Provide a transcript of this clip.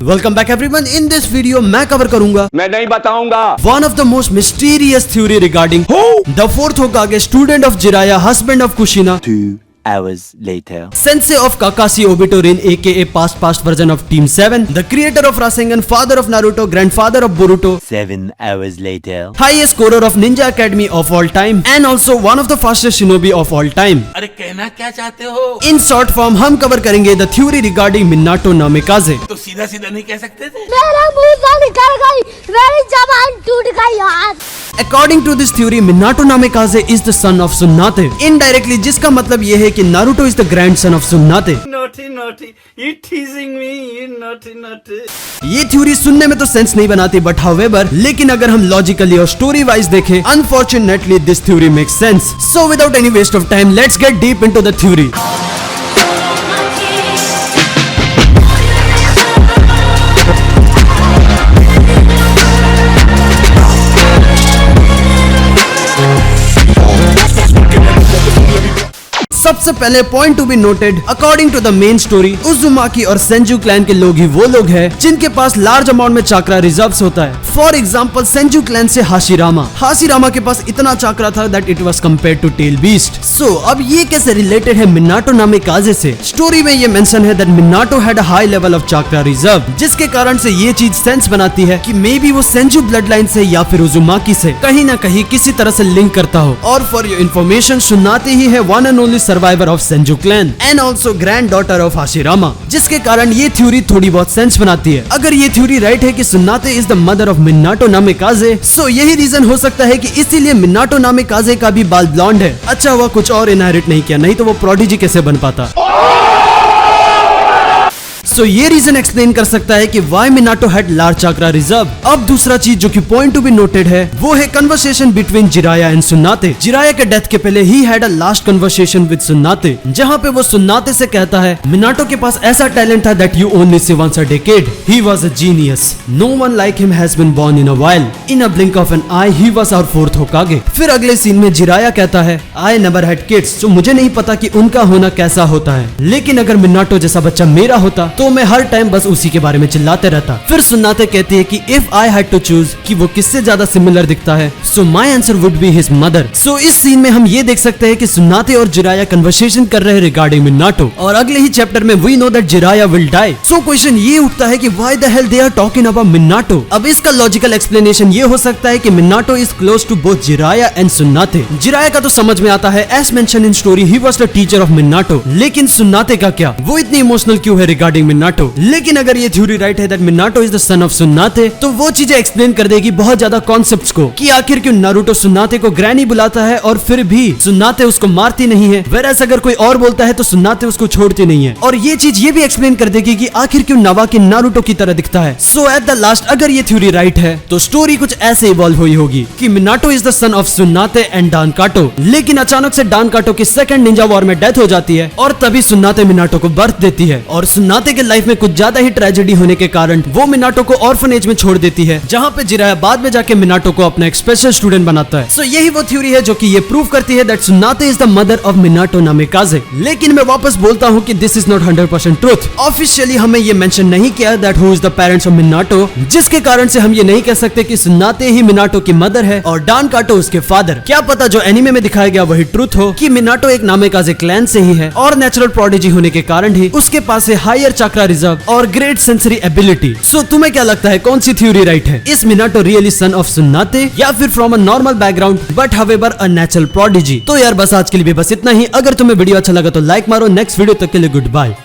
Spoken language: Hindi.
Welcome back everyone. In this video मैं कवर करूंगा, मैं नहीं बताऊंगा, one of the most mysterious theory regarding the fourth होकागे, student of Jiraiya, husband of कुशिना, 2 hours later. Sensei of Kakashi Obito Rin aka past version of Team 7, the creator of Rasengan, father of Naruto, grandfather of Boruto, 7 hours later. highest scorer of Ninja Academy of all time and also one of the fastest shinobi of all time. अरे कहना क्या चाहते हो? In short form हम कवर करेंगे the theory regarding Minato Namikaze. तो सीधा सीधा नहीं कह सकते थे? मेरा मुंह से निकल गई, मेरी जबान टूट गई यार। According to this theory, Minato Namikaze is the son of Tsunade. Indirectly जिसका मतलब ये है कि Naruto is the grandson of Tsunade. Naughty, you teasing me, you naughty. ये थ्योरी सुनने में तो सेंस नहीं बनाती, बट हाउएवर लेकिन अगर हम लॉजिकली और स्टोरी वाइज देखें, unfortunately this theory makes sense. So without any waste of time, let's get deep into the theory. सबसे पहले point to be noted, according to the main story, Uzumaki और सेंजू क्लैन के लोग ही वो लोग हैं जिनके पास लार्ज अमाउंट में चाक्रा रिजर्व्स होता है। फॉर एग्जांपल सेंजू क्लैन से हाशिरामा के पास इतना चाक्रा था that it was compared to tail beast. So अब ये कैसे रिलेटेड है मिनाटो नामिकाजे से? स्टोरी में ये मेंशन है that Minato had a high level of chakra reserve, जिसके कारण से ये चीज सेंस बनाती है कि मे बी वो सेंजू ब्लड लाइन से या फिर उजुमाकी से कहीं ना कहीं किसी तरह से लिंक करता हो। और फॉर योर इन्फॉर्मेशन, सुनाते ही है one and only survivor of Senju clan and also grand daughter of Hashirama, जिसके कारण ये थ्योरी थोड़ी बहुत सेंस बनाती है। अगर ये थ्योरी राइट है कि सुनाते is the mother of Minato Namikaze, so यही रीजन हो सकता है कि इसीलिए मिनाटो नामिकाजे का भी बाल ब्लॉन्ड है। अच्छा हुआ कुछ और इनहेरिट नहीं किया, नहीं तो वो प्रोडिजी कैसे बन पाता। सो ये रीजन एक्सप्लेन कर सकता है कि why Minato had large chakra reserve. अब दूसरा चीज जो कि पॉइंट टू बी नोटेड है वो है conversation between Jiraiya and Tsunade. Jiraiya के डेथ के पहले he had a last conversation with सुनाते, जहाँ पे वो सुनाते से कहता है मिनाटो के पास ऐसा टैलेंट था that you only see once a decade, he was a genius, no one like him has been born in a while, in a blink of an eye he was our fourth Hokage. फिर अगले सीन में जिराया कहता है आई नेवर हैड किड्स, तो मुझे नहीं पता कि उनका होना कैसा होता है, लेकिन अगर मिनाटो जैसा बच्चा मेरा होता तो मैं हर टाइम बस उसी के बारे में चिल्लाते रहता। फिर सुनाते कहती है कि if I had to choose कि वो किससे ज्यादा सिमिलर दिखता है, so my answer would be his mother. So इस सीन में हम ये देख सकते हैं कि सुनाते और जिराया कन्वर्सेशन कर रहे हैं रिगार्डिंग मिनाटो, और अगले ही चैप्टर में we know that Jiraiya will die. So question ये उठता है कि why the hell they are talking about Minato. अब इसका लॉजिकल एक्सप्लेनेशन ये हो सकता है कि Minato is close to both Jiraiya and Tsunade. Jiraiya का तो समझ में आता है, as mentioned in story he was the teacher of Minato, लेकिन सुनाते का क्या, वो इतनी इमोशनल क्यों है रिगार्डिंग मिनाटो? लेकिन अगर ये थ्योरी राइट है that Minato is the son of सुनाते, तो वो चीजें एक्सप्लेन कर देगी बहुत ज्यादा कॉन्सेप्ट्स को, कि आखिर क्यों नारुतो सुनाते को ग्रैनी बुलाता है और फिर भी सुनाते उसको मारती नहीं है, वेरएस अगर कोई और बोलता है तो सुनाते उसको छोड़ती नहीं है। और ये चीज ये भी एक्सप्लेन कर देगी कि आखिर क्यों नावाकी नारुतो की तरह दिखता है। सो एट द लास्ट अगर ये थ्योरी राइट है तो स्टोरी कुछ ऐसे इवॉल्व हुई होगी कि Minato is the son of सुनाते एंड डानकाटो, लेकिन अचानक से डानकाटो की सेकंड निंजा वॉर में डेथ हो जाती है और तभी सुनाते मिनाटो को बर्थ देती है। और सुनाते के लाइफ में कुछ ज्यादा ही ट्रेजेडी होने के कारण वो मिनाटो को ऑर्फनेज में छोड़ देती है, जहाँ पे जिराया बाद में जाके मिनाटो को अपना एक स्पेशल स्टूडेंट बनाता है। सो यही वो थ्योरी है जो कि ये प्रूव करती है दैट सुनाते is the mother of Minato Namikaze. लेकिन मैं वापस बोलता हूँ कि this is not 100% truth. Officially हमें ये मेंशन नहीं किया that who is the parents of Minato, जिसके कारण से हम ये नहीं कह सकते कि सुनाते ही मिनाटो की मदर है और डानकाटो उसके फादर। क्या पता जो एनिमे में दिखाया गया वही ट्रूथ हो कि मिनाटो एक नामिकाजे क्लैन से ही है और नेचुरल प्रोडिजी होने के कारण ही उसके पास है हायर चाक्रा रिजर्व और ग्रेट सेंसरी एबिलिटी। सो तुम्हें क्या लगता है कौन सी थ्योरी राइट है? Is Minato really son of सुनाते या फिर from a normal background but however a natural prodigy? तो यार बस आज के लिए भी बस इतना ही। अगर तुम्हें वीडियो अच्छा लगा तो लाइक मारो। नेक्स्ट वीडियो तक के लिए गुड बाय।